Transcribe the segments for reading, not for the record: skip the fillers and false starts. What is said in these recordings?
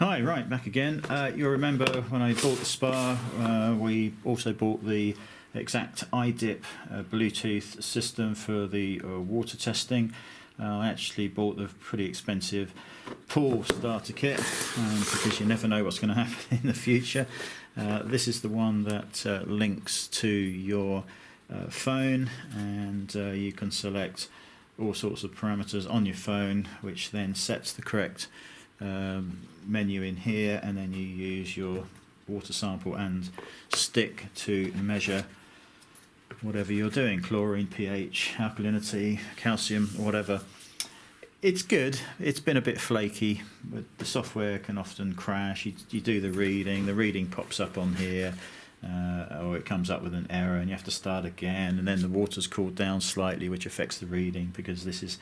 Hi, right, back again. You'll remember when I bought the Spa, we also bought the Exact iDip Bluetooth system for the water testing. I actually bought the pretty expensive pool starter kit because you never know what's going to happen in the future. This is the one that links to your phone, and you can select all sorts of parameters on your phone, which then sets the correct menu in here, and then you use your water sample and stick to measure whatever you're doing: chlorine, pH, alkalinity, calcium, whatever. It's good. It's been a bit flaky, but the software can often crash. You do the reading pops up on here, or it comes up with an error and you have to start again, and then the water's cooled down slightly, which affects the reading because the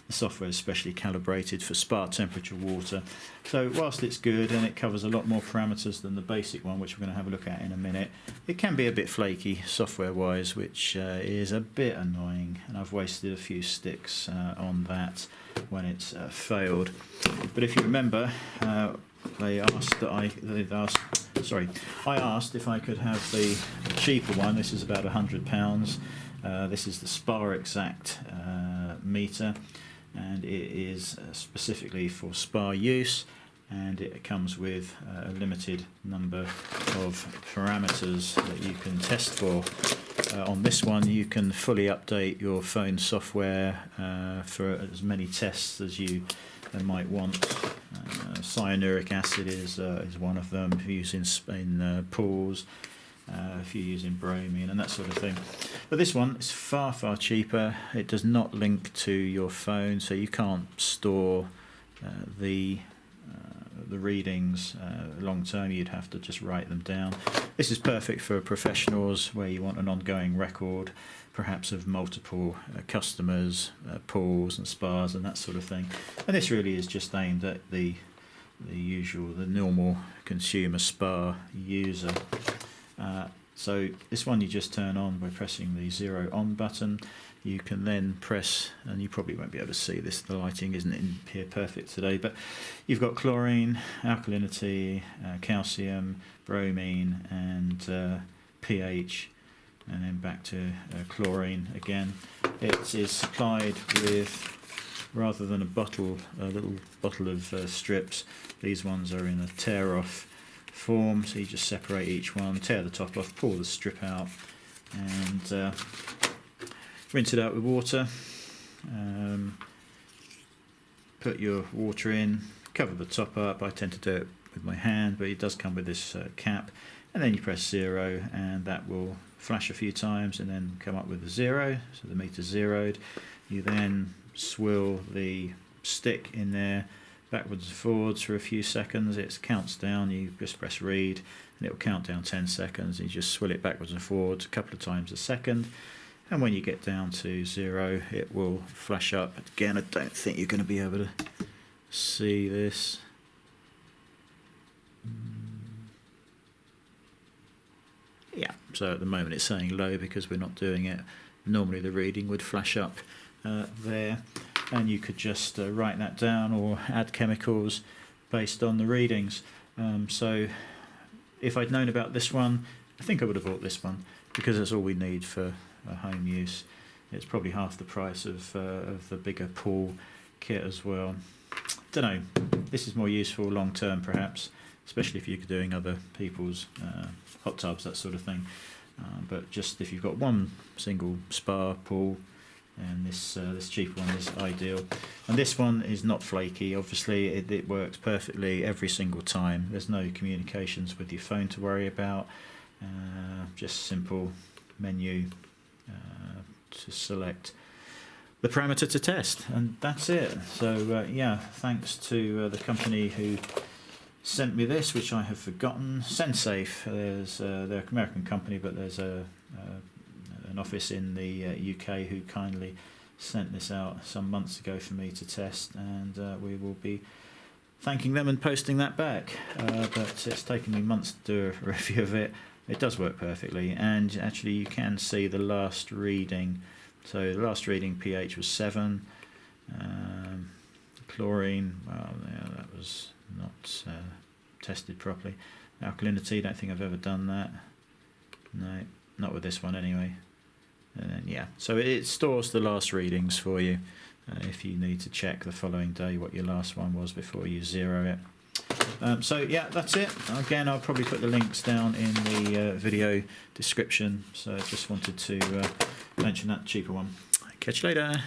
software is specially calibrated for spa temperature water. So whilst it's good and it covers a lot more parameters than the basic one, which we're going to have a look at in a minute, it can be a bit flaky software wise, which is a bit annoying, and I've wasted a few sticks on that when it's failed. But if you remember, I asked if I could have the cheaper one. This is about £100. This is the Spa Exact meter, and it is specifically for spa use, and it comes with a limited number of parameters that you can test for. On this one you can fully update your phone software for as many tests as you might want. Cyanuric acid is one of them if you're using in pools, if you're using bromine and that sort of thing. But this one is far cheaper. It does not link to your phone, so you can't store the readings long term. You'd have to just write them down. This is perfect for professionals where you want an ongoing record, perhaps of multiple customers, pools and spas and that sort of thing. And this really is just aimed at the normal consumer spa user. So this one you just turn on by pressing the 0 on button. You can then press, and you probably won't be able to see this, the lighting isn't in here perfect today, but you've got chlorine, alkalinity, calcium, bromine and pH, and then back to chlorine again. It is supplied with, rather than a little bottle of strips, these ones are in a tear-off form, so you just separate each one, tear the top off, pull the strip out, and rinse it out with water. Put your water in, cover the top up. I tend to do it with my hand, but it does come with this cap, and then you press 0 and that will flash a few times and then come up with a 0, so the meter's zeroed. You then swill the stick in there backwards and forwards for a few seconds. It counts down. You just press read and it will count down 10 seconds. You just swill it backwards and forwards a couple of times a second, and when you get down to 0 it will flash up again. I don't think you're going to be able to see this. Yeah, so at the moment it's saying low because we're not doing it. Normally the reading would flash up there, and you could just write that down or add chemicals based on the readings. So if I'd known about this one, I think I would have bought this one because that's all we need for home use. It's probably half the price of the bigger pool kit as well. Don't know, this is more useful long term perhaps, especially if you're doing other people's hot tubs, that sort of thing. But just if you've got one single spa pool, and this cheaper one is ideal. And this one is not flaky. Obviously it works perfectly every single time. There's no communications with your phone to worry about. Just simple menu to select the parameter to test, and that's it. So yeah, thanks to the company who sent me this, which I have forgotten. SenSafe. They're an American company, but there's an office in the UK who kindly sent this out some months ago for me to test, and we will be thanking them and posting that back. But it's taken me months to do a review of it. It does work perfectly, and actually you can see the last reading. So the last reading pH was 7. Chlorine, well, yeah, that was not tested properly. Alkalinity, don't think I've ever done that. No, not with this one anyway. And then, yeah, so it stores the last readings for you if you need to check the following day what your last one was before you zero it. So yeah, that's it. Again, I'll probably put the links down in the video description. So I just wanted to mention that cheaper one. Catch you later.